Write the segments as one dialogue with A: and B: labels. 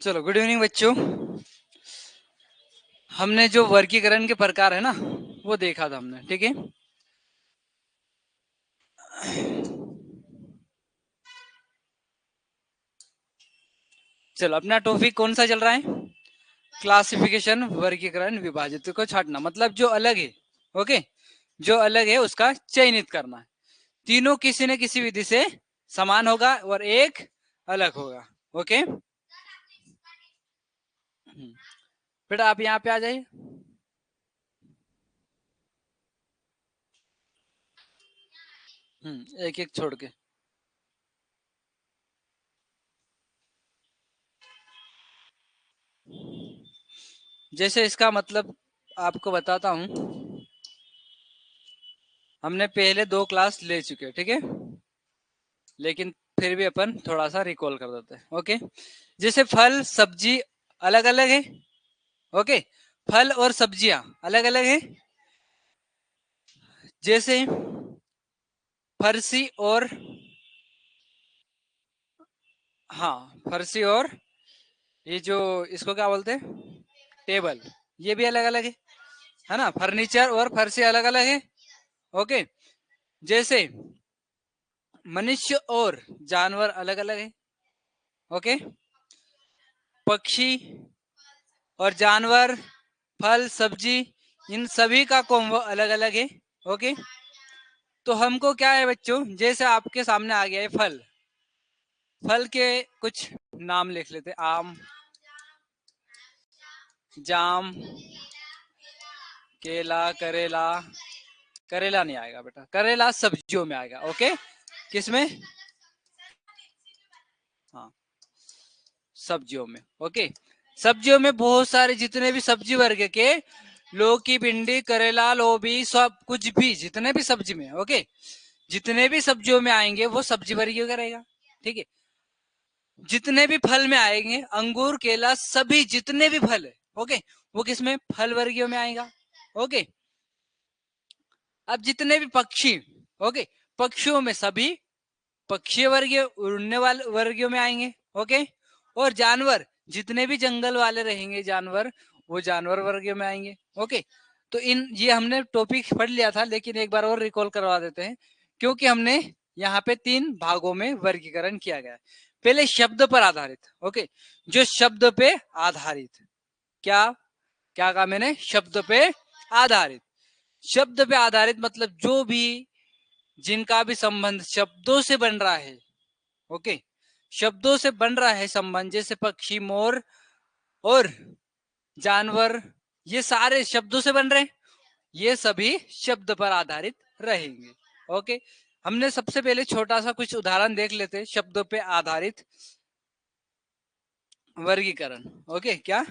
A: चलो good evening बच्चों। हमने जो वर्गीकरण के प्रकार है ना वो देखा था हमने, ठीक है। चलो अपना टॉपिक कौन सा चल रहा है? क्लासिफिकेशन, वर्गीकरण, विभाजित को छांटना, मतलब जो अलग है, ओके, जो अलग है उसका चयनित करना है। तीनों किसी न किसी विधि से समान होगा और एक अलग होगा, ओके। बेटा आप यहाँ पे आ जाइए। एक एक छोड़ के। जैसे इसका मतलब आपको बताता हूं। हमने पहले 2 क्लास ले चुके हैं, ठीक है, लेकिन फिर भी अपन थोड़ा सा रिकॉल कर देते हैं, ओके। जैसे फल सब्जी अलग अलग है, ओके, फल और सब्जियां अलग अलग है। जैसे फरसी और, हाँ, फरसी और ये जो इसको क्या बोलते हैं, टेबल, ये भी अलग अलग है ना। फर्नीचर और फरसी अलग अलग है, ओके। जैसे मनुष्य और जानवर अलग अलग है, ओके। पक्षी और जानवर, फल सब्जी, इन सभी का कॉम्बो अलग अलग है, ओके। तो हमको क्या है बच्चों, जैसे आपके सामने आ गया है फल, फल के कुछ नाम लिख लेते। आम, जाम, केला, करेला। करेला नहीं आएगा बेटा, करेला सब्जियों में आएगा, ओके। किसमें? हाँ, सब्जियों में, ओके। सब्जियों में बहुत सारे जितने भी सब्जी वर्ग के, लौकी, भिंडी, करेला, लोबी, सब कुछ भी जितने भी सब्जी में, ओके, जितने भी सब्जियों में आएंगे वो सब्जी वर्गीय का रहेगा, ठीक है। जितने भी फल में आएंगे, अंगूर, केला, सभी जितने भी फल है, ओके, वो किसमें? फल वर्गीय में आएगा, ओके। अब जितने भी पक्षी, ओके, पक्षियों में सभी पक्षी वर्गीय, उड़ने वाले वर्गीय में आएंगे, ओके। और जानवर जितने भी जंगल वाले रहेंगे जानवर, वो जानवर वर्गीय में आएंगे, ओके। तो इन ये हमने टॉपिक पढ़ लिया था, लेकिन एक बार और रिकॉल करवा देते हैं, क्योंकि हमने यहाँ पे 3 भागों में वर्गीकरण किया गया है। पहले शब्द पर आधारित, ओके, जो शब्द पे आधारित, क्या क्या कहा मैंने? शब्द पे आधारित। शब्द पे आधारित मतलब जो भी, जिनका भी संबंध शब्दों से बन रहा है, ओके, शब्दों से बन रहा है संबंध, जैसे पक्षी, मोर और जानवर, ये सारे शब्दों से बन रहे हैं, ये सभी शब्द पर आधारित रहेंगे, ओके। हमने सबसे पहले छोटा सा कुछ उदाहरण देख लेते हैं, शब्दों पे आधारित वर्गीकरण, ओके। क्या?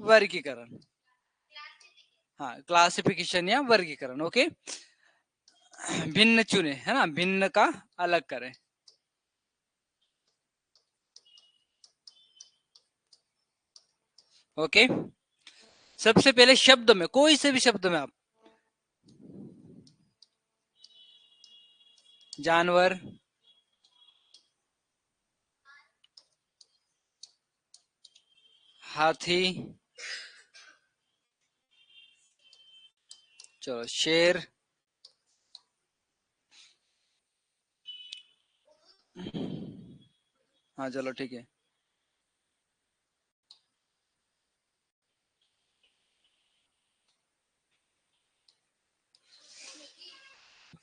A: वर्गीकरण, हाँ, क्लासिफिकेशन या वर्गीकरण, ओके। भिन्न चुने, है ना, भिन्न का अलग करें, ओके। सबसे पहले शब्द में, कोई से भी शब्द में आप, जानवर, हाथी, चलो शेर, हाँ चलो ठीक है।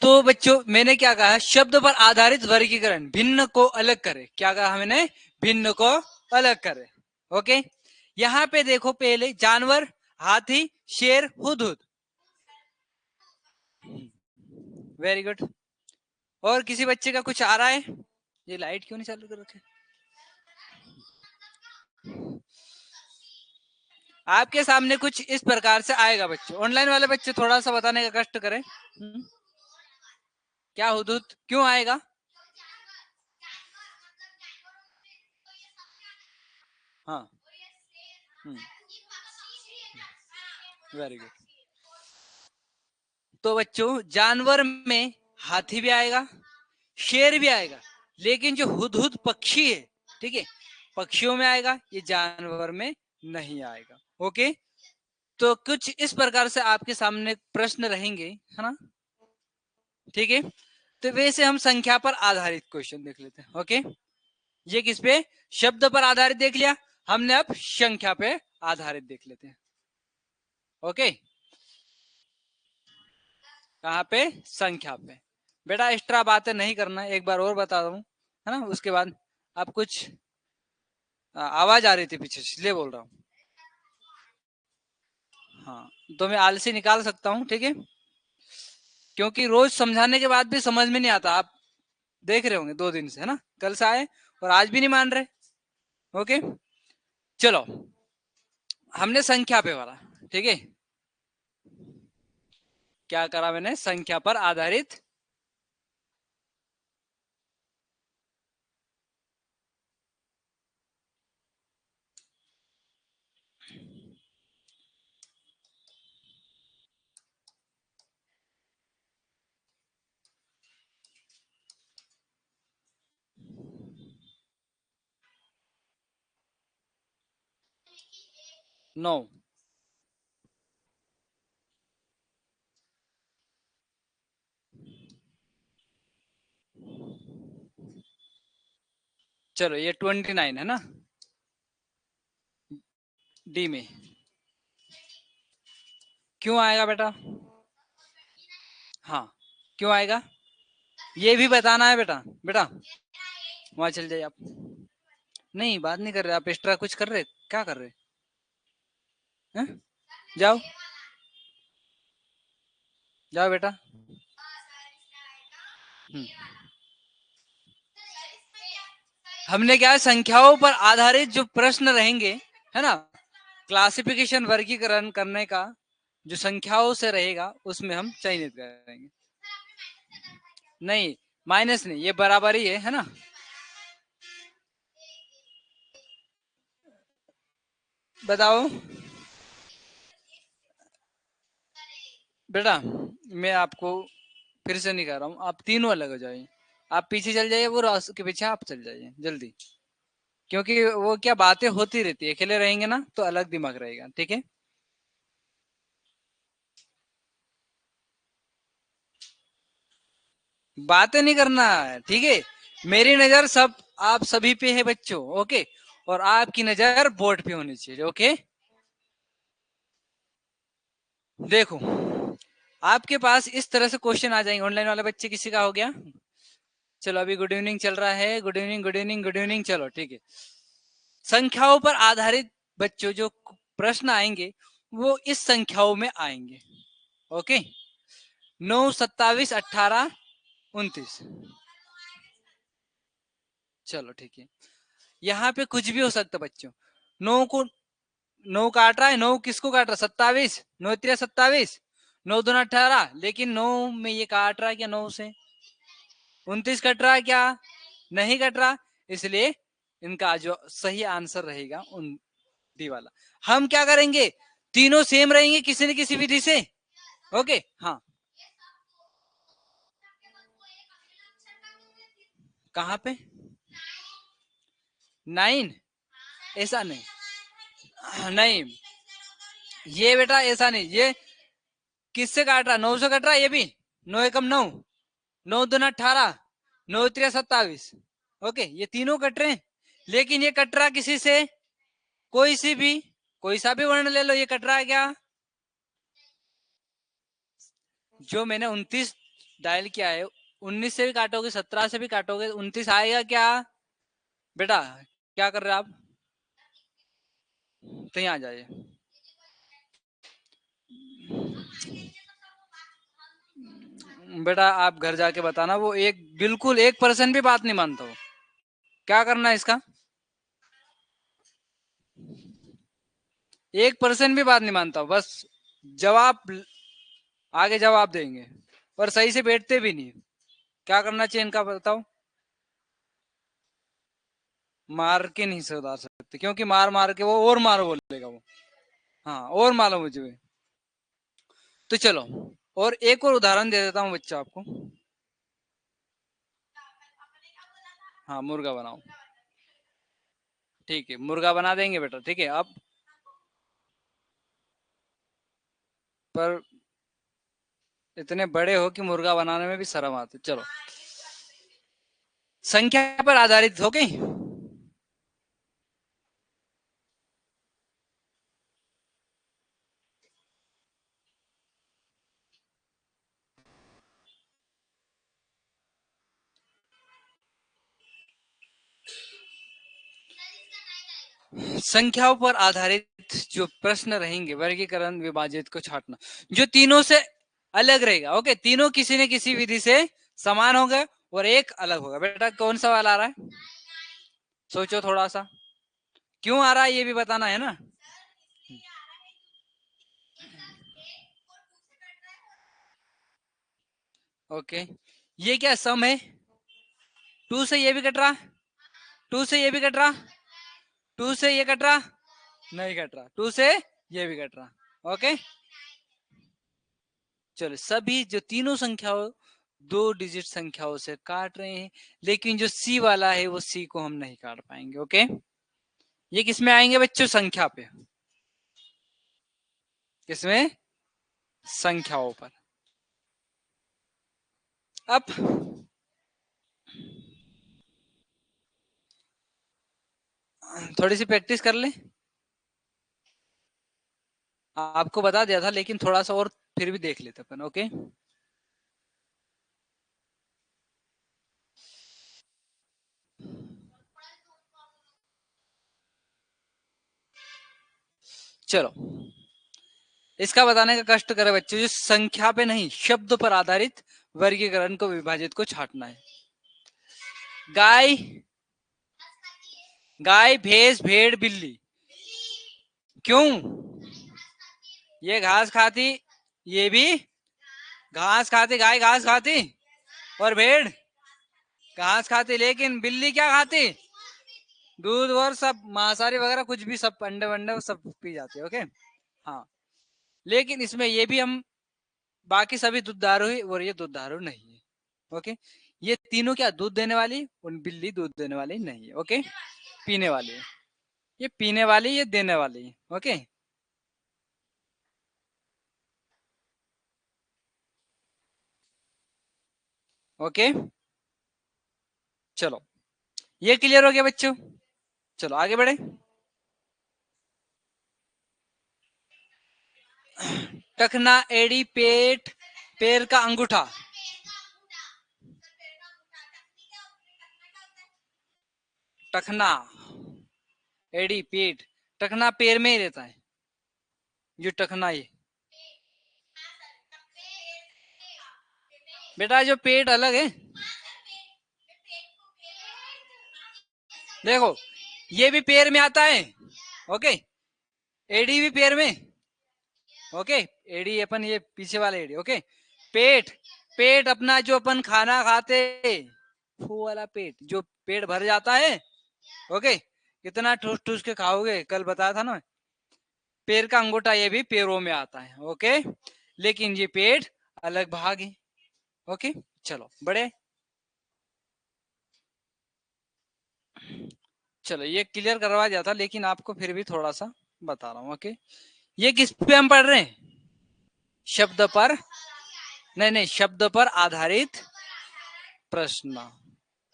A: तो बच्चों मैंने क्या कहा? शब्द पर आधारित वर्गीकरण, भिन्न को अलग करे। क्या कहा मैंने? भिन्न को अलग करे, ओके। यहाँ पे देखो, पहले जानवर, हाथी, शेर, हुदहुद, वेरी गुड। और किसी बच्चे का कुछ आ रहा है? ये लाइट क्यों नहीं चालू कर रखे? आपके सामने कुछ इस प्रकार से आएगा बच्चों। ऑनलाइन वाले बच्चे थोड़ा सा बताने का कष्ट करें। क्या हुदहुद क्यों आएगा? हाँ, वेरी गुड। तो बच्चों जानवर में हाथी भी आएगा, शेर भी आएगा, लेकिन जो हुदहुद पक्षी है, ठीक है, पक्षियों में आएगा, ये जानवर में नहीं आएगा। ओके, तो कुछ इस प्रकार से आपके सामने प्रश्न रहेंगे, है ना। ठीक है, तो वैसे हम संख्या पर आधारित क्वेश्चन देख लेते हैं। ओके, ये किस पे, शब्द पर आधारित देख लिया हमने, अब संख्या पे आधारित देख लेते हैं। ओके, कहाँ पे, संख्या पे। बेटा एक्स्ट्रा बातें नहीं करना, एक बार और बता दूं, है ना, उसके बाद आप कुछ आवाज आ रही थी पीछे से, इसलिए बोल रहा हूँ। हाँ, तो मैं आलसी निकाल सकता हूँ, ठीक है, क्योंकि रोज समझाने के बाद भी समझ में नहीं आता। आप देख रहे होंगे 2 दिन से, है ना, कल से आए और आज भी नहीं मान रहे। ओके, चलो, हमने संख्या पे वाला, ठीक है, क्या करा मैंने, संख्या पर आधारित। नो, चलो ये 29 है ना, डी में क्यों आएगा बेटा, हाँ क्यों आएगा, ये भी बताना है बेटा। बेटा वहां चल जाइए आप, नहीं बात नहीं कर रहे आप, एक्स्ट्रा कुछ कर रहे, क्या कर रहे हैं, जाओ जाओ बेटा। हम्म, हमने क्या है, संख्याओं पर आधारित जो प्रश्न रहेंगे, है ना, क्लासिफिकेशन वर्गीकरण करने का जो संख्याओं से रहेगा उसमें हम चयनित करेंगे। नहीं माइनस नहीं, ये बराबर ही है ना। बताओ बेटा, मैं आपको फिर से नहीं कह रहा हूँ, आप तीनों अलग हो जाइए, आप पीछे चल जाइए, वो रास्ते के पीछे आप चल जाइए जल्दी, क्योंकि वो क्या बातें होती रहती है, अकेले रहेंगे ना तो अलग दिमाग रहेगा, ठीक है। बातें नहीं करना है, ठीक है, मेरी नजर सब आप सभी पे है बच्चों, ओके, और आपकी नजर बोर्ड पे होनी चाहिए। ओके, देखो आपके पास इस तरह से क्वेश्चन आ जाएंगे, ऑनलाइन वाले बच्चे किसी का हो गया, चलो अभी गुड इवनिंग चल रहा है, good evening good evening good evening, चलो ठीक है। संख्याओं पर आधारित बच्चों जो प्रश्न आएंगे वो इस संख्याओं में आएंगे। ओके, 9, 27, 18, 29, चलो ठीक है, यहाँ पे कुछ भी हो सकता बच्चों। 9 को 9 काट रहा है, 9 किसको काट रहा है, 27, 9 3 27, 9 2 18, लेकिन 9 में ये काट रहा है क्या, 9 से 29 कट रहा है क्या, नहीं कट रहा, इसलिए इनका जो सही आंसर रहेगा उन डी वाला। हम क्या करेंगे, तीनों सेम रहेंगे किसी न किसी विधि से। ओके, हाँ कहाँ पे 9, ऐसा नहीं, नहीं ये बेटा ऐसा नहीं, ये किससे काट रहा, 9 से कट रहा है, ये भी 9 एकम 9, 9 दूना 18, 9 3 27, ओके, ये तीनों कट रहे हैं, लेकिन ये कट रहा किसी से, कोई सी भी, कोई सा भी वर्ण ले लो, ये कट रहा है क्या, जो मैंने 29 डायल किया है, 19 से भी काटोगे, 17 से भी काटोगे, 29 आएगा क्या बेटा, क्या कर रहे हैं आप, तो यहाँ आ जाइए। बेटा आप घर जाके बताना, वो एक बिल्कुल 1% भी बात नहीं मानता वो, क्या करना है इसका, 1% भी बात नहीं मानता, बस जवाब, आगे जवाब देंगे पर सही से बैठते भी नहीं, क्या करना चाहिए इनका बताओ। मार के नहीं सुधार सकते, क्योंकि मार मार के वो और मारो बोलेगा वो, हाँ और मारो मुझे। तो चलो, और एक और उदाहरण दे देता हूँ बच्चा आपको, हाँ मुर्गा बनाओ, ठीक है, मुर्गा बना देंगे बेटा, ठीक है। अब पर इतने बड़े हो कि मुर्गा बनाने में भी शर्म आती। चलो, संख्या पर आधारित हो गई। संख्याओं पर आधारित जो प्रश्न रहेंगे, वर्गीकरण, विभाजित को छांटना, जो तीनों से अलग रहेगा। ओके, तीनों किसी न किसी विधि से समान होगा और एक अलग होगा। बेटा कौन सवाल आ रहा है, सोचो थोड़ा सा, क्यों आ रहा है ये भी बताना है ना। ओके, ये क्या सम है, टू से ये भी कट रहा, टू से ये भी कट रहा, टू से ये कट रहा, नहीं कट रहा, टू से ये भी कट रहा। ओके, चलो, सभी जो तीनों संख्याओं 2 डिजिट संख्याओं से काट रहे हैं, लेकिन जो सी वाला है वो सी को हम नहीं काट पाएंगे। ओके, ये किसमें आएंगे बच्चों, संख्या पे, किसमें, संख्याओं पर। अब थोड़ी सी प्रैक्टिस कर ले, आपको बता दिया था लेकिन थोड़ा सा और फिर भी देख लेते अपन। ओके, चलो, इसका बताने का कष्ट करे बच्चों, जो संख्या पे नहीं शब्द पर आधारित वर्गीकरण को, विभाजित को छांटना है। गाय, गाय, भैंस, भेड़, बिल्ली, क्यों, ये घास खाती, ये भी घास खाती, गाय घास खाती और भेड़ घास खाती, लेकिन बिल्ली क्या खाती, दूध और सब मांसाहारी वगैरह कुछ भी, सब अंडे वंडे सब पी जाती है। ओके, हाँ, लेकिन इसमें ये भी हम, बाकी सभी दूधधारू ही और ये दूधधारू नहीं है। ओके, ये तीनों क्या दूध देने वाली, उन बिल्ली दूध देने वाली नहीं है। ओके, पीने वाली है, ये पीने वाली, ये देने वाली है। ओके, ओके, चलो, ये क्लियर हो गया बच्चों। चलो आगे बढ़े। टखना, एड़ी, पेट, पैर का अंगूठा, टखना, एड़ी, पेट, टखना पैर में ही रहता है, जो टखना ये, बेटा जो पेट अलग है, देखो ये भी पैर में आता है। ओके, एडी भी पैर में। ओके, एडी अपन ये पीछे वाला एडी। ओके, पेट, पेट अपना जो अपन खाना खाते, वो वाला पेट, जो पेट भर जाता है। ओके, कितना ठूस ठूस के खाओगे, कल बताया था ना। पैर का अंगूठा ये भी पैरों में आता है। ओके, लेकिन ये पेट अलग भाग है। ओके, चलो बड़े, चलो ये क्लियर करवा दिया था, लेकिन आपको फिर भी थोड़ा सा बता रहा हूँ। ओके, ये किस पे हम पढ़ रहे हैं, शब्द पर, नहीं नहीं, शब्द पर आधारित प्रश्न।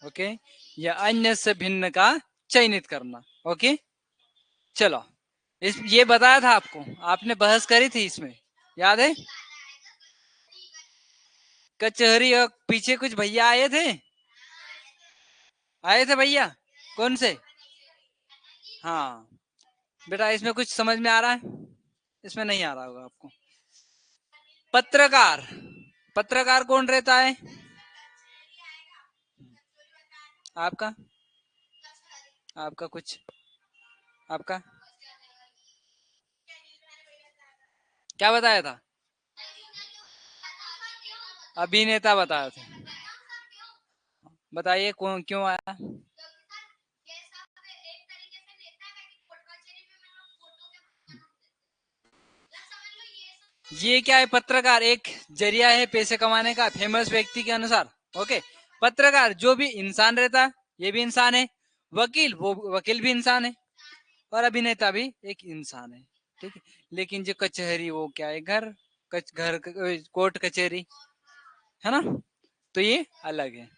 A: ओके, या अन्य से भिन्न का चयनित करना। ओके, चलो, इस ये बताया था आपको, आपने बहस करी थी इसमें, याद है, कचहरी, और पीछे कुछ भैया आए थे, आए थे भैया, कौन से, हाँ, बेटा इसमें कुछ समझ में आ रहा है, इसमें नहीं आ रहा होगा आपको। पत्रकार, पत्रकार कौन रहता है, आपका, आपका कुछ, आपका क्या बताया था, अभिनेता बताया था, बताइए कौन क्यों आया। ये क्या है, पत्रकार एक जरिया है पैसे कमाने का, फेमस व्यक्ति के अनुसार। ओके, पत्रकार जो भी इंसान रहता है, ये भी इंसान है, वकील, वो वकील भी इंसान है। और अभिनेता भी एक इंसान है, ठीक है। लेकिन जो कचहरी वो क्या है, घर, घर, कोर्ट कचहरी, है ना, तो ये अलग है।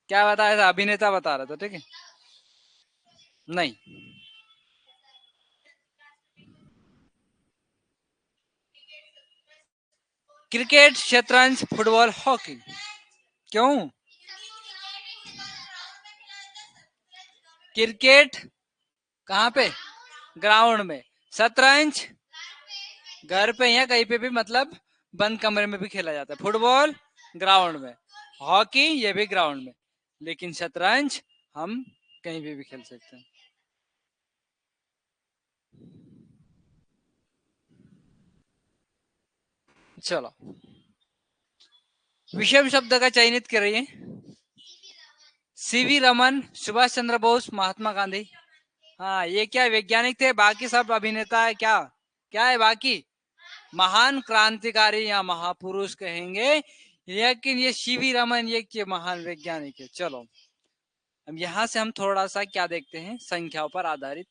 A: क्या बताया था, अभिनेता बता रहा था, ठीक है। नहीं, क्रिकेट, शतरंज, फुटबॉल, हॉकी। क्यों? क्रिकेट कहाँ पे, ग्राउंड में। शतरंज घर पे या कहीं पे भी, मतलब बंद कमरे में भी खेला जाता है। फुटबॉल ग्राउंड में, हॉकी ये भी ग्राउंड में, लेकिन शतरंज हम कहीं पे भी खेल सकते हैं। चलो, विषम शब्द का चयनित करिए। सीवी रमन, सुभाष चंद्र बोस, महात्मा गांधी। हाँ, ये क्या वैज्ञानिक थे, बाकी सब अभिनेता है क्या, क्या है बाकी, महान क्रांतिकारी या महापुरुष कहेंगे, लेकिन ये सीवी रमन ये के महान वैज्ञानिक है। चलो, अब यहाँ से हम थोड़ा सा क्या देखते हैं, संख्याओं पर आधारित।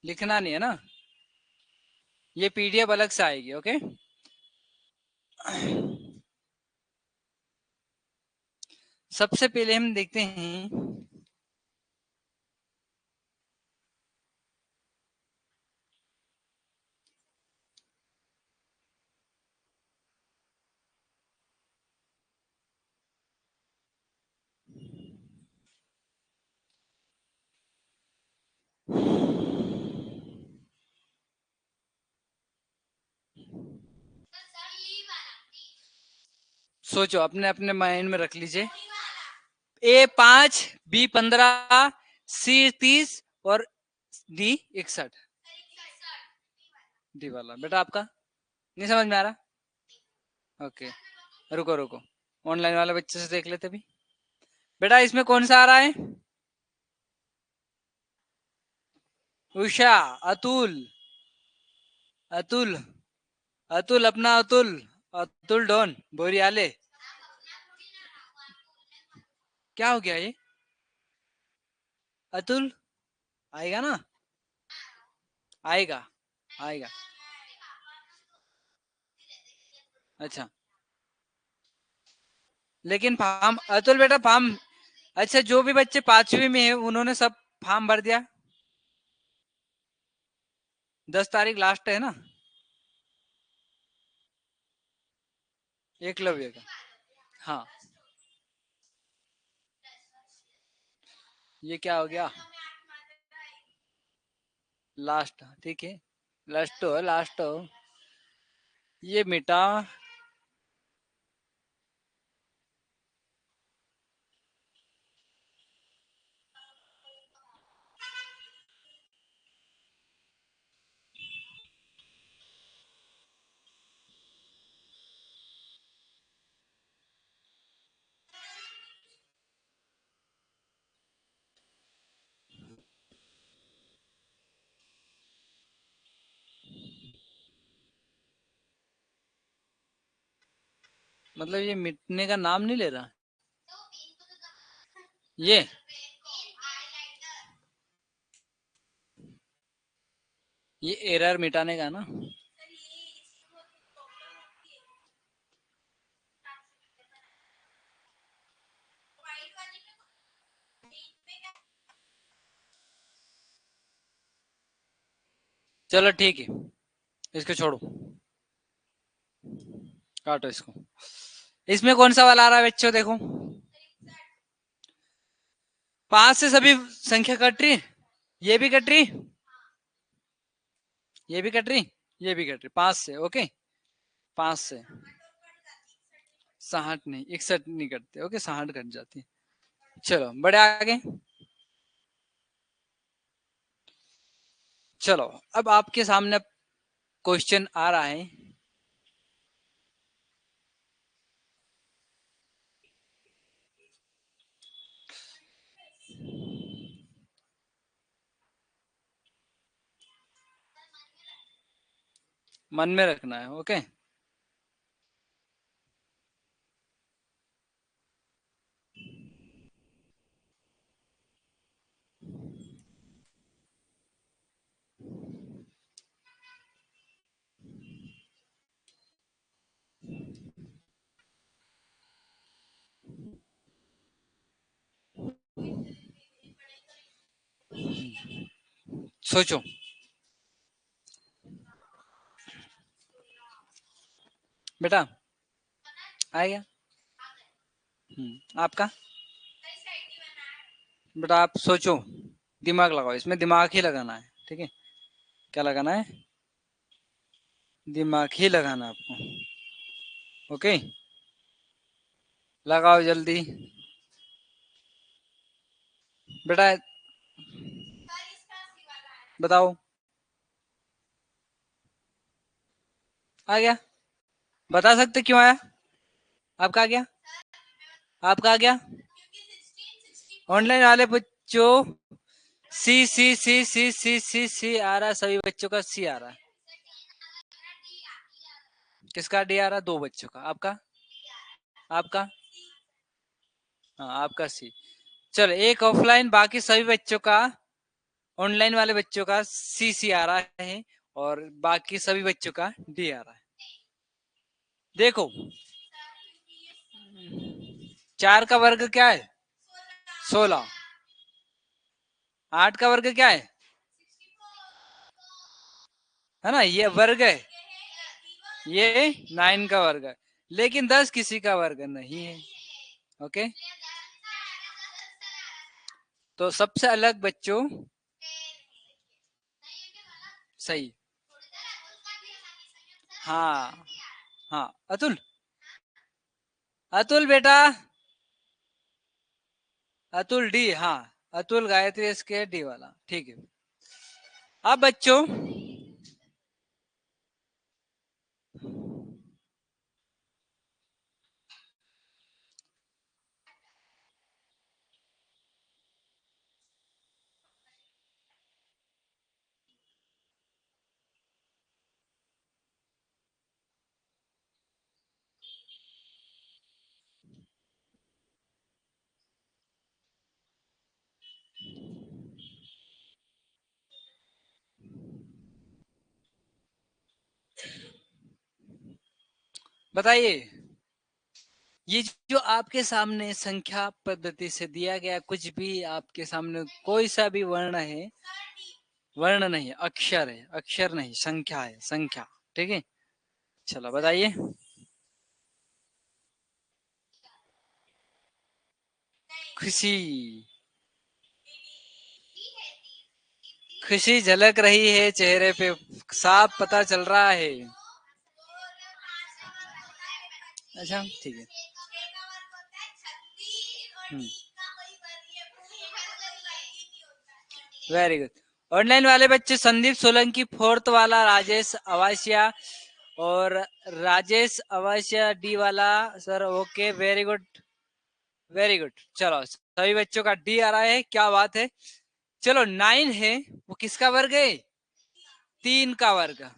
A: लिखना नहीं है ना, ये पीडीएफ अलग से आएगी, ओके। सबसे पहले हम देखते हैं, सोचो, अपने अपने माइंड में रख लीजिए। ए 5, बी 15, सी 30 और डी 61। डी वाला बेटा आपका नहीं समझ में आ रहा, ओके। रुको रुको, ऑनलाइन वाले बच्चे से देख लेते भी। बेटा इसमें कौन सा आ रहा है, उषा, अतुल, अतुल, अतुल अपना अतुल, अतुल डॉन बोरियाले। क्या हो गया ये, अतुल आएगा ना, आएगा, आएगा। अच्छा, लेकिन फॉर्म, अतुल बेटा फॉर्म, अच्छा जो भी बच्चे 5वीं में है उन्होंने सब फॉर्म भर दिया। 10 तारीख लास्ट है ना, एकलव्य का। हाँ, ये क्या हो गया, लास्ट, ठीक है, लास्ट हो, लास्ट हो, ये मिटा। मतलब ये मिटने का नाम नहीं ले रहा, ये एरर मिटाने का ना। चलो ठीक है, इसको छोड़ो, काटो इसको। इसमें कौन सा वाला आ रहा है बच्चों, देखो 5 से सभी संख्या कट रही, ये भी कट रही, ये भी कट रही, ये भी कट रही, 5 से, ओके। 5 से 60 नहीं, 61 नहीं कटते, ओके, 60 कट जाती है। चलो बड़े आगे, चलो अब आपके सामने क्वेश्चन आ रहा है। मन में रखना है, ओके। सोचो। बेटा आ गया। आपका बेटा आप सोचो, दिमाग लगाओ, इसमें दिमाग ही लगाना है, ठीक है। क्या लगाना है? दिमाग ही लगाना है आपको, ओके। लगाओ जल्दी बेटा, बताओ। आ गया? बता सकते क्यों आया? आपका आ गया? आपका आ गया? ऑनलाइन वाले बच्चों, सी सी सी सी सी सी सी आ रहा है, सभी बच्चों का सी आ रहा है। किसका डी आ रहा है? दो बच्चों का। आपका? आपका? हाँ आपका सी। चलो एक ऑफलाइन, बाकी सभी बच्चों का, ऑनलाइन वाले बच्चों का सी सी आ रहा है और बाकी सभी बच्चों का डी आ रहा है। देखो, 4 का वर्ग क्या है? 16। 8 का वर्ग क्या है ना, ये वर्ग है। ये 9 का वर्ग है, लेकिन 10 किसी का वर्ग नहीं है, ओके। तो सबसे अलग बच्चों, सही। हाँ हाँ अतुल, अतुल बेटा, अतुल डी, हाँ। अतुल गायत्री इसके डी वाला, ठीक है। अब बच्चों, बताइए, ये जो आपके सामने संख्या पद्धति से दिया गया कुछ भी, आपके सामने कोई सा भी वर्ण है, वर्ण नहीं, अक्षर है, अक्षर नहीं, संख्या है, संख्या, ठीक है। चलो बताइए। खुशी, खुशी झलक रही है चेहरे पे, साफ पता चल रहा है। अच्छा ठीक है। हम्म, वेरी गुड। ऑनलाइन वाले बच्चे संदीप सोलंकी, फोर्थ वाला राजेश अवासिया, और राजेश अवासिया डी वाला sir, okay very good, very good. चलो सभी बच्चों का डी आ रहा है, क्या बात है। चलो 9 है, वो किसका वर्ग है? 3 का वर्ग,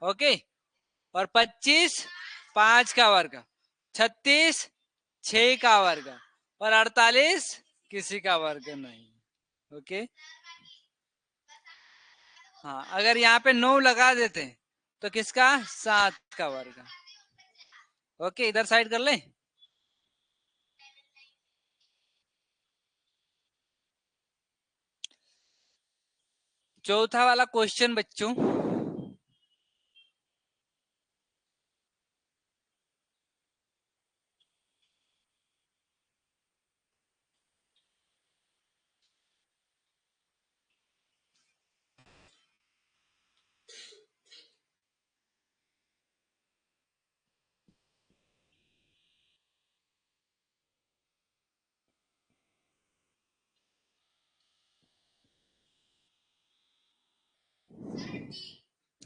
A: ओके। और 25 5 का वर्ग, 36 6 का वर्ग, और 48 किसी का वर्ग नहीं, ओके। हाँ अगर यहाँ पे 9 लगा देते तो किसका? 7 का वर्ग, ओके। इधर साइड कर ले। चौथा वाला क्वेश्चन बच्चों,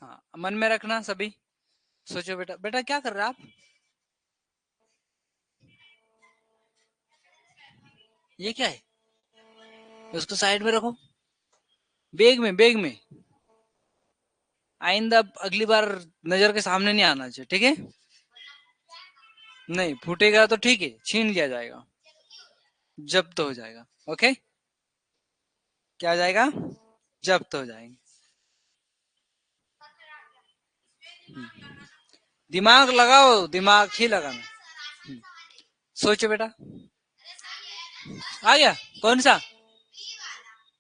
A: हाँ, मन में रखना सभी। सोचो बेटा, बेटा क्या कर रहे हैं आप? ये क्या है? उसको साइड में रखो, बैग में, बैग में। आइंदा अगली बार नजर के सामने नहीं आना चाहिए, ठीक है? नहीं फूटेगा तो ठीक है, छीन लिया जाएगा, जब्त हो जाएगा। ओके, क्या हो जाएगा? जब्त हो जाएंगे। दिमाग लगाओ, दिमाग ही लगाना। हम्म, सोचो बेटा। आ गया? कौन सा?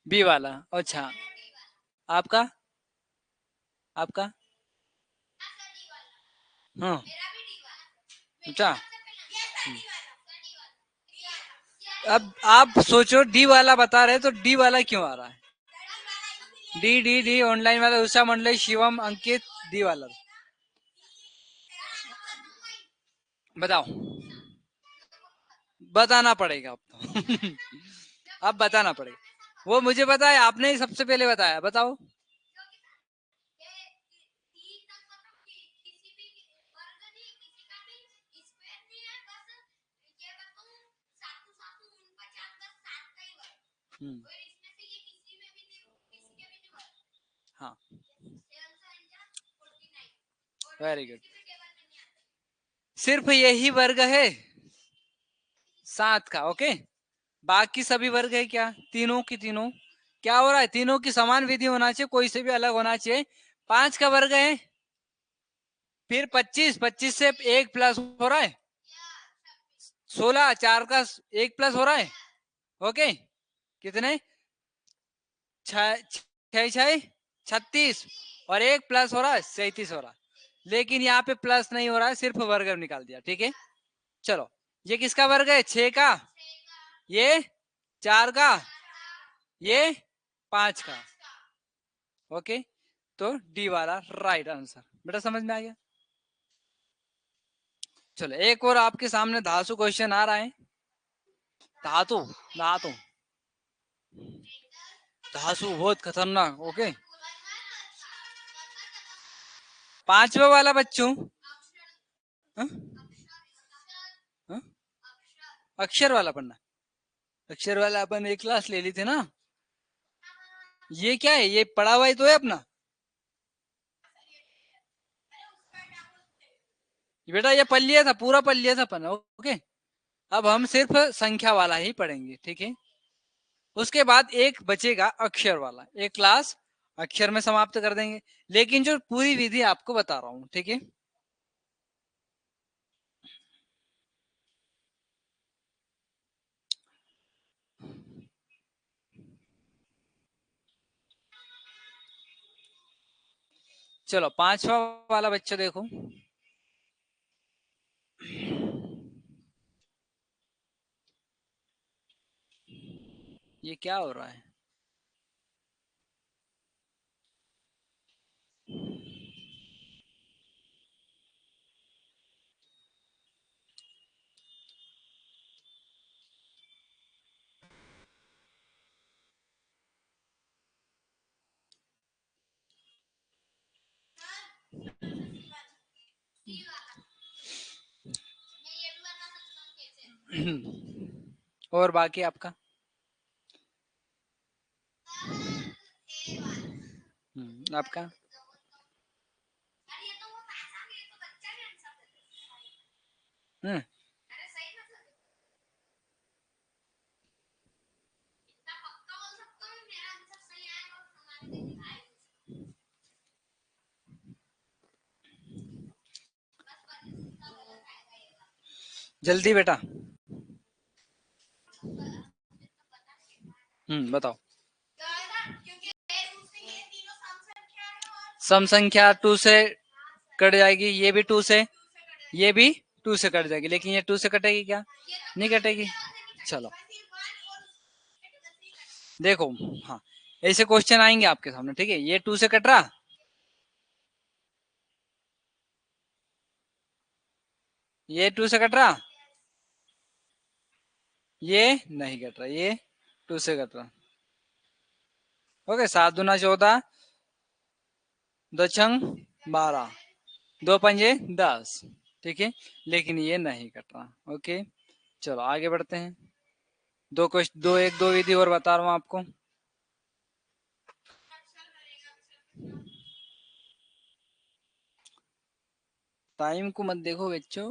A: बी वाला, अच्छा। आपका? आपका? हाँ, अच्छा। अब आप सोचो, डी वाला बता रहे तो डी वाला क्यों आ रहा है? डी डी डी ऑनलाइन वाला, उषा मंडल, शिवम, अंकित, डी वाला। बताओ, बताना पड़ेगा अब तो। अब बताना पड़ेगा। वो मुझे पता है, आपने ही सबसे पहले बताया, बताओ। हम्म, हाँ, वेरी गुड। सिर्फ यही वर्ग है 7 का, ओके। बाकी सभी वर्ग है क्या? तीनों की तीनों। क्या हो रहा है? तीनों की समान विधि होना चाहिए, कोई से भी अलग होना चाहिए। 5 का वर्ग है, फिर 25, 25 से एक प्लस हो रहा है 16, 4 का एक प्लस हो रहा है, ओके। कितने? छह छह 36, और एक प्लस हो रहा है 37 हो रहा है। लेकिन यहाँ पे प्लस नहीं हो रहा है, सिर्फ वर्ग निकाल दिया, ठीक है। चलो, ये किसका वर्ग है? 6 का, ये 4 का, ये 5 का, ओके। तो डी वाला राइट आंसर। बेटा समझ में आ गया? चलो, एक और आपके सामने धातु क्वेश्चन आ रहा है। धातु, धातु, धातु बहुत खतरनाक, ओके। 5वां वाला बच्चों, हाँ? हाँ? अक्षर वाला पढ़ना। अक्षर वाला अपन एक क्लास ले ली थी ना। ये क्या है? ये पढ़ा हुआ ही तो है अपना। बेटा ये पढ़ लिया था, पूरा पढ़ लिया था अपन, ओके। अब हम सिर्फ संख्या वाला ही पढ़ेंगे, ठीक है। उसके बाद एक बचेगा अक्षर वाला, एक क्लास अक्षर में समाप्त कर देंगे। लेकिन जो पूरी विधि आपको बता रहा हूँ, ठीक है। चलो, 5वां वाला बच्चा देखो। ये क्या हो रहा है? और बाकी आपका? आपका? हम्म, जल्दी बेटा। बताओ। सम संख्या 2 से कट जाएगी, ये भी 2 से, ये भी 2 से कट जाएगी, लेकिन ये 2 से कटेगी क्या? नहीं कटेगी। चलो देखो, हाँ, ऐसे क्वेश्चन आएंगे आपके सामने, ठीक है। ये 2 से कट रहा, ये 2 से कट रहा, ये नहीं कट रहा, ये 2 से कट रहा, ओके। 7 दूना 14, दो छंग 12, दो पंजे 10, ठीक है, लेकिन ये नहीं कट रहा। ओके, चलो आगे बढ़ते हैं। दो क्वेश्चन, दो विधि और बता रहा हूँ आपको। टाइम को मत देखो बच्चों।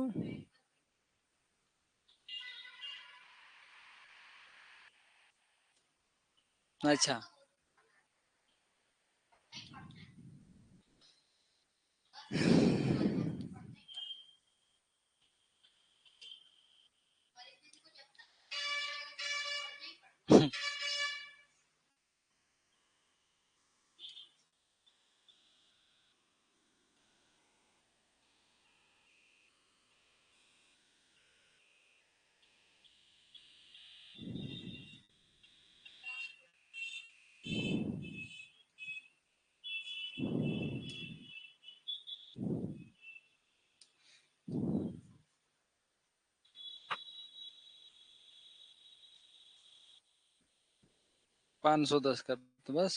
A: अच्छा, 510 कर दो बस,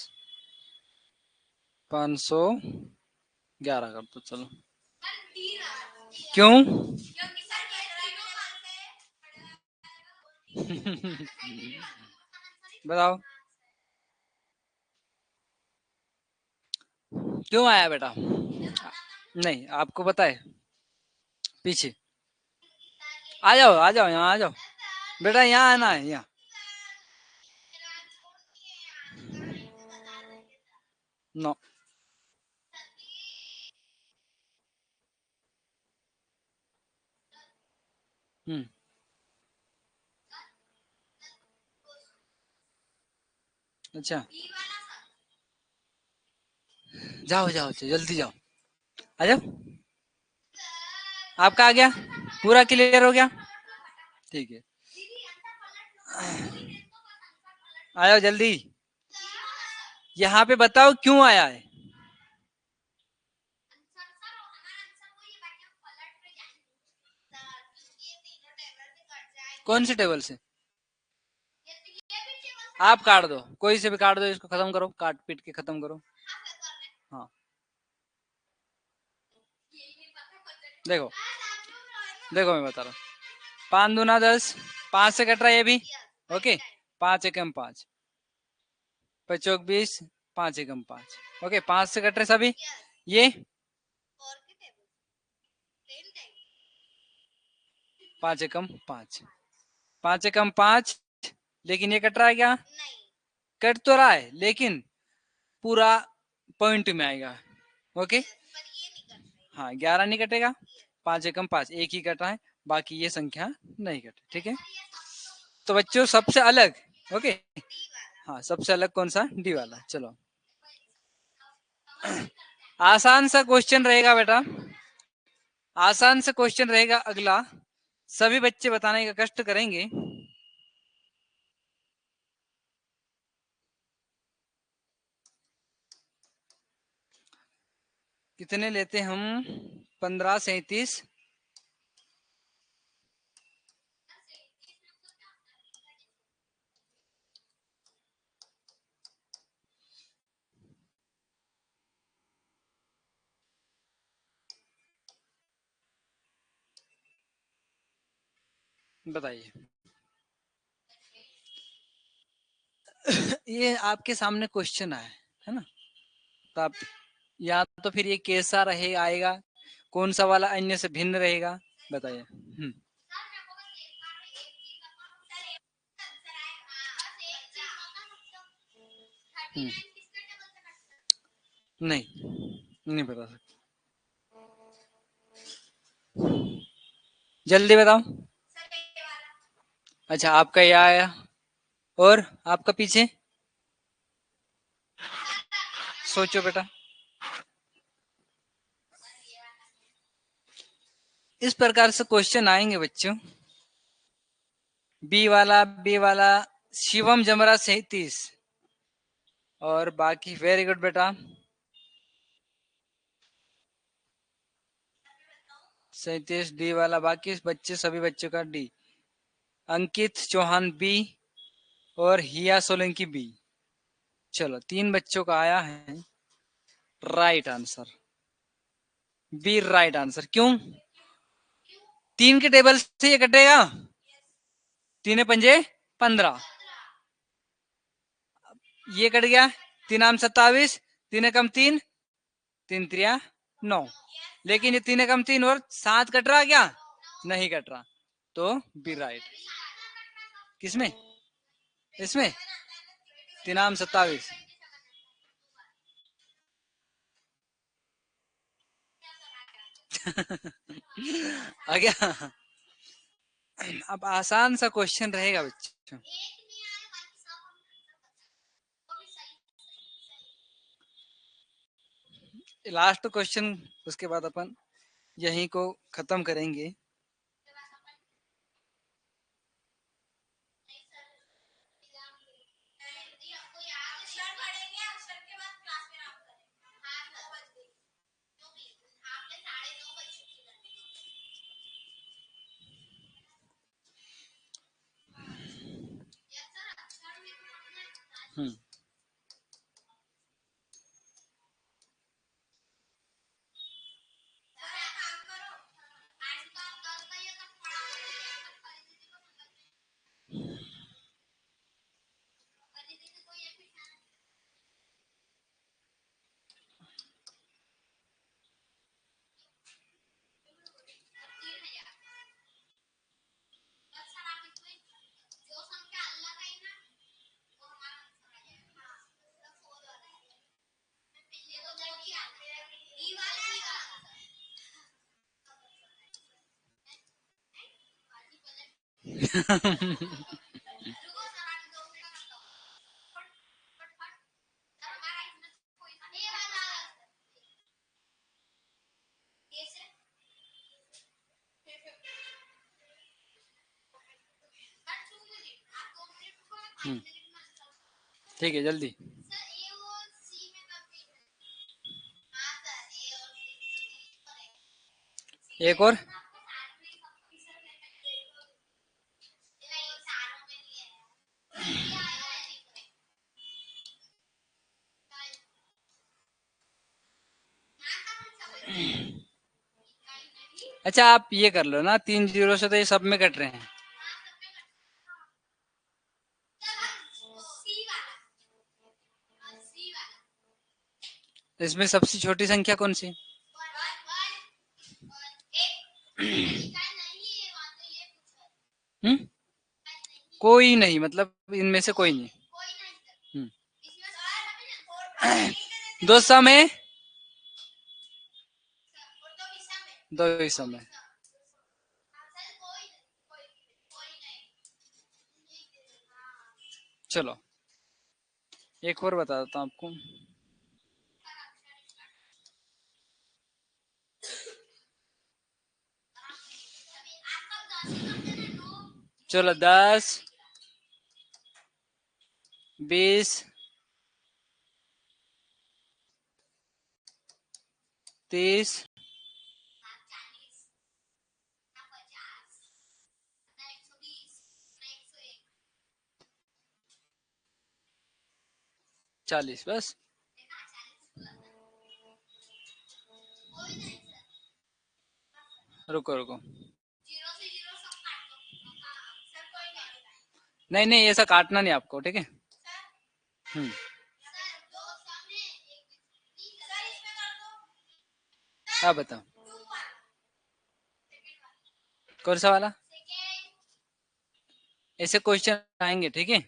A: 511 कर दो चलो। क्यों? बताओ क्यों आया बेटा? नहीं, आपको पता है? पीछे आ जाओ यहाँ आ जाओ बेटा, यहाँ आना है यहाँ। नो। हम्म, अच्छा, जाओ जाओ जल्दी जाओ, आ जाओ। आपका आ गया, पूरा क्लियर हो गया, ठीक है, आ जाओ जल्दी। यहाँ पे बताओ क्यों आया है? कौन से टेबल से? आप काट दो, कोई से भी काट दो, इसको खत्म करो, काट पीट के खत्म करो। हाँ, देखो देखो मैं बता रहा हूँ, 5 दूना 10, 5 से कट रहा है ये भी। ओके, 5 एकम 5, 5 चौक 20, 5 एकम 5। ओके, 5 से कट रहे सभी ये, 5 एकम 5, 5 एकम 5, लेकिन ये कट रहा है क्या? कट तो रहा है लेकिन पूरा पॉइंट में आएगा। ओके, हाँ 11 नहीं कटेगा, 5 एकम 5 एक ही कट रहा है, बाकी ये संख्या नहीं कटे, ठीक है। तो बच्चों सबसे अलग, ओके, हाँ सबसे अलग कौन सा? डी वाला। चलो, आसान सा क्वेश्चन रहेगा बेटा, आसान सा क्वेश्चन रहेगा अगला, सभी बच्चे बताने का कष्ट करेंगे। कितने लेते हम? 15 37, बताइए। ये आपके सामने क्वेश्चन है ना, तो आप या तो फिर ये कैसा रहे आएगा, कौन सा वाला अन्य से भिन्न रहेगा, बताइए। हम्म, नहीं, नहीं बता सकते, जल्दी बताओ। अच्छा, आपका ये आया, और आपका पीछे, सोचो बेटा। इस प्रकार से क्वेश्चन आएंगे बच्चों। बी वाला शिवम जमरा 37, और बाकी वेरी गुड बेटा, 37 डी वाला, बाकी बच्चे सभी बच्चों का डी। अंकित चौहान बी, और हिया सोलंकी बी। चलो 3 बच्चों का आया है right answer, B right answer. क्यों? 3 के टेबल से ये कटेगा, 3 पंजे 15, ये कट गया, 3 आम 27, 3 कम 3, 3 3 9, लेकिन ये 3 कम 3 और 7 कट रहा क्या? नहीं कट रहा, तो बी राइट। किसमें? इसमें 3 आम 27। आ गया। अब आसान सा क्वेश्चन रहेगा बच्चों। लास्ट क्वेश्चन, उसके बाद अपन यहीं को खत्म करेंगे। हम्म, ठीक है, जल्दी। एक और। अच्छा, आप ये कर लो ना, 3 जीरो से तो ये सब में कट रहे हैं। इसमें सबसे छोटी संख्या कौन सी? हम्म, कोई नहीं, मतलब इनमें से कोई नहीं। दो समय, दो ही समय। चलो एक और बता देता हूँ आपको। चलो 10, 20, 30, 40, बस। रुको रुको, नहीं नहीं, ऐसा काटना नहीं आपको, ठीक है। हम्म, आप बताओ कौन सा वाला। ऐसे क्वेश्चन आएंगे, ठीक है।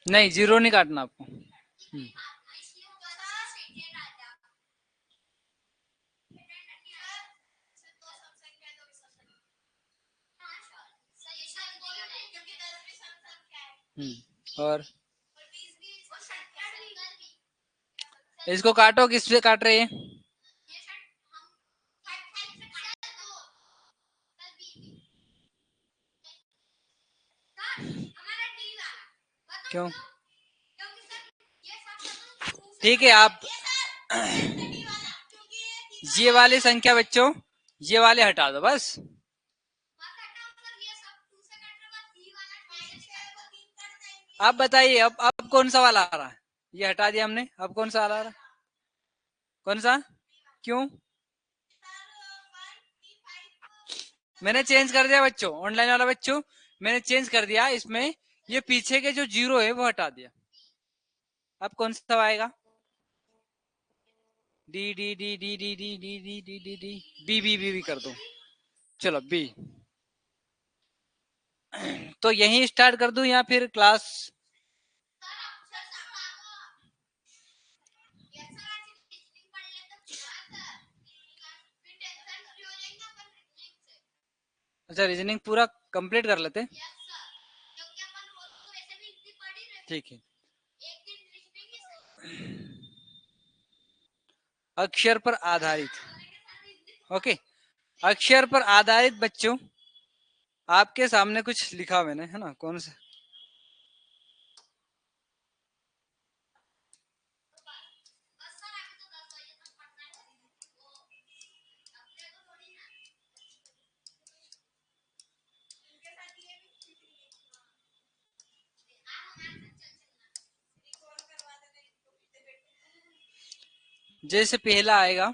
A: नहीं, जीरो नहीं काटना आपको। और इसको काटो, किस पे काट रहे हैं? क्यों? ठीक है, आप ये वाली संख्या बच्चों, ये वाले हटा दो बस। अब बताइए, अब कौन सा वाला आ रहा है? ये हटा दिया हमने, अब कौन सा वाला आ रहा है? कौन सा? क्यों? मैंने चेंज कर दिया बच्चों, ऑनलाइन वाला बच्चों मैंने चेंज कर दिया इसमें, ये पीछे के जो जीरो है वो हटा दिया। अब कौन सा आएगा? D D D D D D D D D D D B B B B कर दो। चलो बी। तो यहीं स्टार्ट कर दूं या फिर क्लास? अच्छा, रीजनिंग पूरा कंप्लीट कर लेते। ठीक है। अक्षर पर आधारित, ओके। अक्षर पर आधारित बच्चों, आपके सामने कुछ लिखा मैंने, है ना? कौन सा? जैसे पहला आएगा,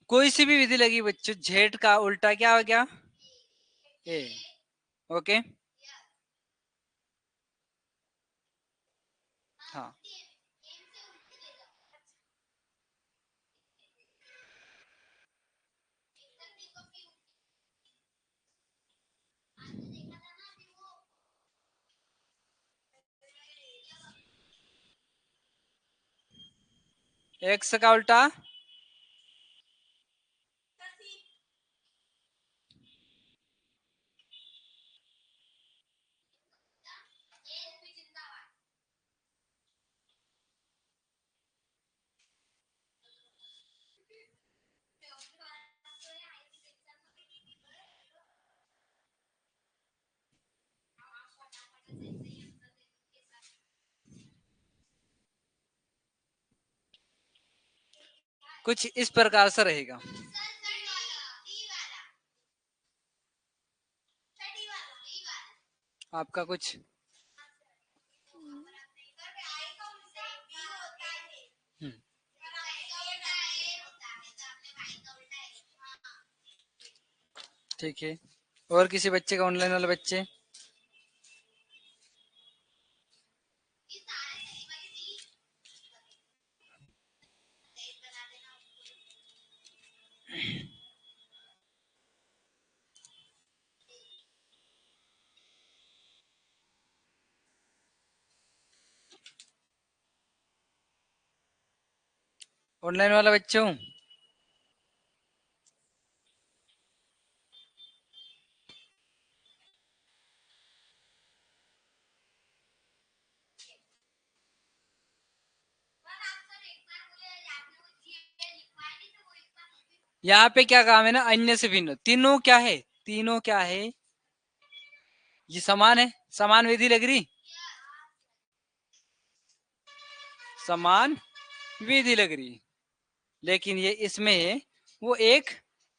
A: कोई सी भी विधि लगी बच्चों, जेड का उल्टा क्या हो गया? ए। ओके। हाँ, एक्स का उल्टा कुछ इस प्रकार से रहेगा। आपका कुछ ठीक है। और किसी बच्चे का, ऑनलाइन वाले बच्चे? ऑनलाइन वाला बच्चों, यहाँ पे क्या काम है ना, अन्य से भिन्न। तीनों क्या है? तीनों क्या है? ये समान है, समान विधि लग रही, समान विधि लग रही, लेकिन ये इसमें है वो एक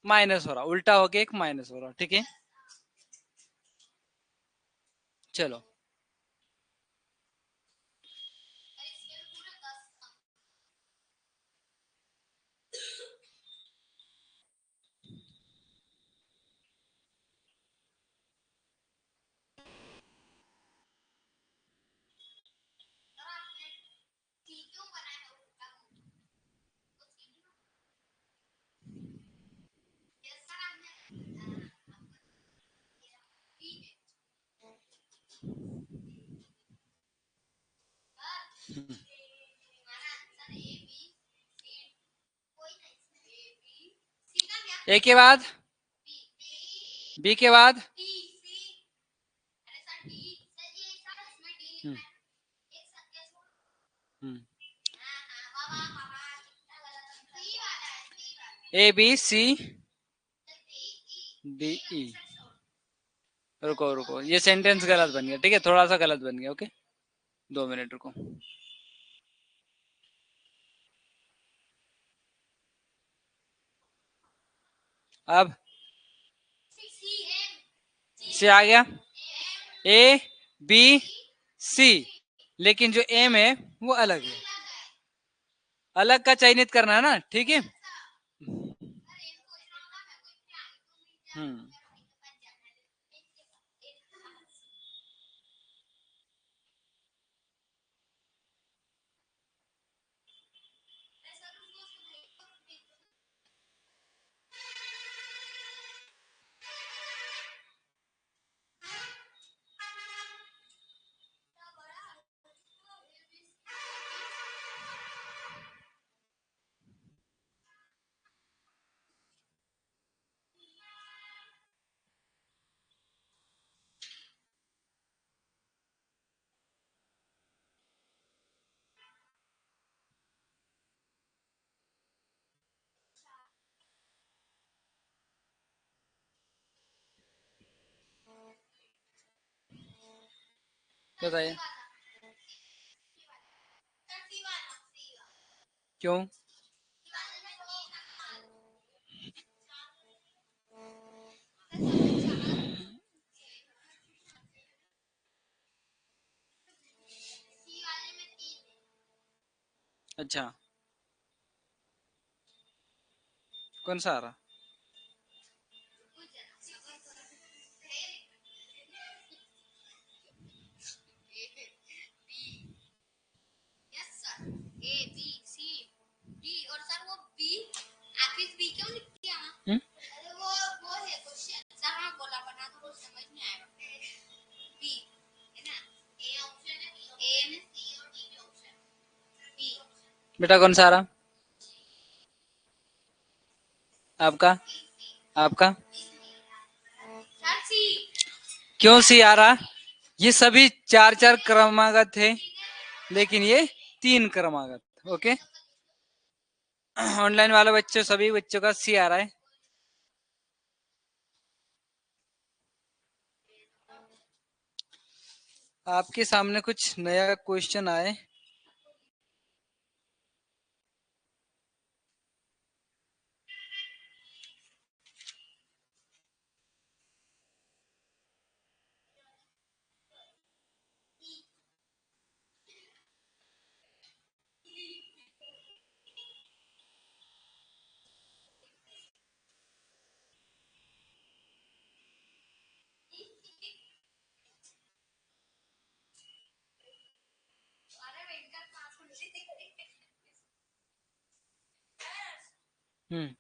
A: माइनस हो रहा, उल्टा होके एक माइनस हो रहा। ठीक है, चलो। ए के बाद बी के बाद A B C D E. रुको रुको, ये सेंटेंस गलत बन गया। ठीक है, थोड़ा सा गलत बन गया। ओके, 2 मिनट रुको। अब सी आ गया, ए बी सी, लेकिन जो एम है वो अलग है, अलग का चयनित करना है ना, ठीक है। हम्म, बताइए क्यों। अच्छा, कौन सा आ रहा। हम्म? बेटा कौन सा आ रहा आपका, आपका क्यों सी आ रहा। ये सभी चार चार क्रमागत थे, लेकिन ये तीन क्रमागत। ओके, ऑनलाइन वाले बच्चों, सभी बच्चों का सी आ रहा है। आपके सामने कुछ नया क्वेश्चन आए। हम्म,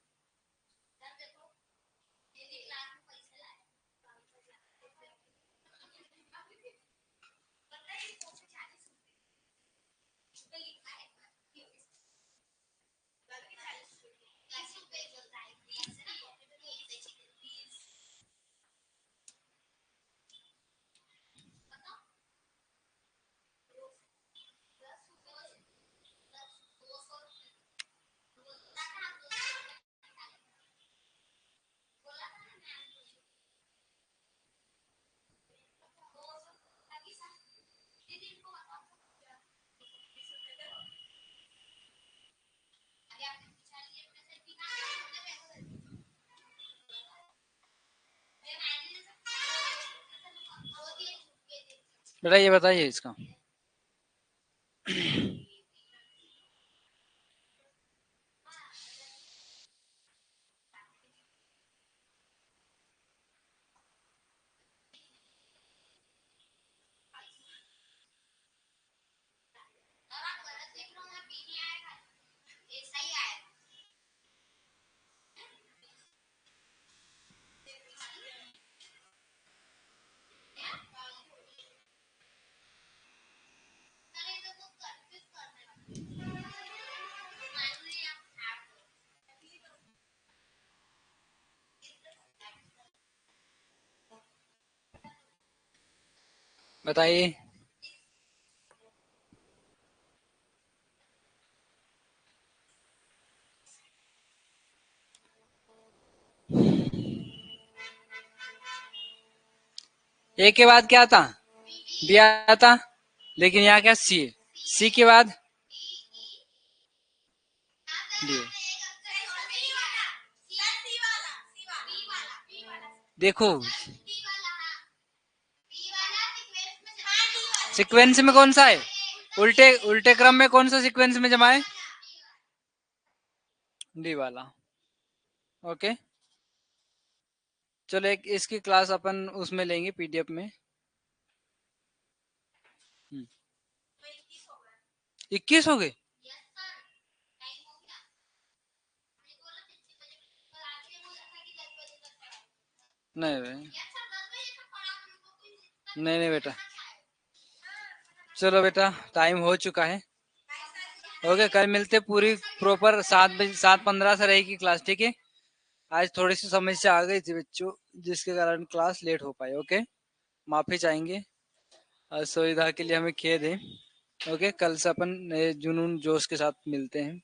A: बेटा ये बताइए इसका। बताइए। ए के बाद क्या था, बी आता, लेकिन यहाँ क्या सी है, सी के बाद डी है। देखो सीक्वेंस में कौन सा है, उल्टे उल्टे क्रम में कौन सा सीक्वेंस में जमा है, डी वाला। ओके, चलो एक इसकी क्लास अपन उसमें लेंगे पीडीएफ में। 21 हो गए? नहीं नहीं नहीं बेटा, चलो बेटा टाइम हो चुका है। ओके, कल मिलते पूरी प्रॉपर 7 बजे, 7:15 से रहेगी क्लास, ठीक है। आज थोड़ी सी समस्या आ गई थी बच्चों, जिसके कारण क्लास लेट हो पाई। ओके, माफी चाहेंगे, असुविधा के लिए हमें खेद है। ओके, कल से अपन नए जुनून जोश के साथ मिलते हैं।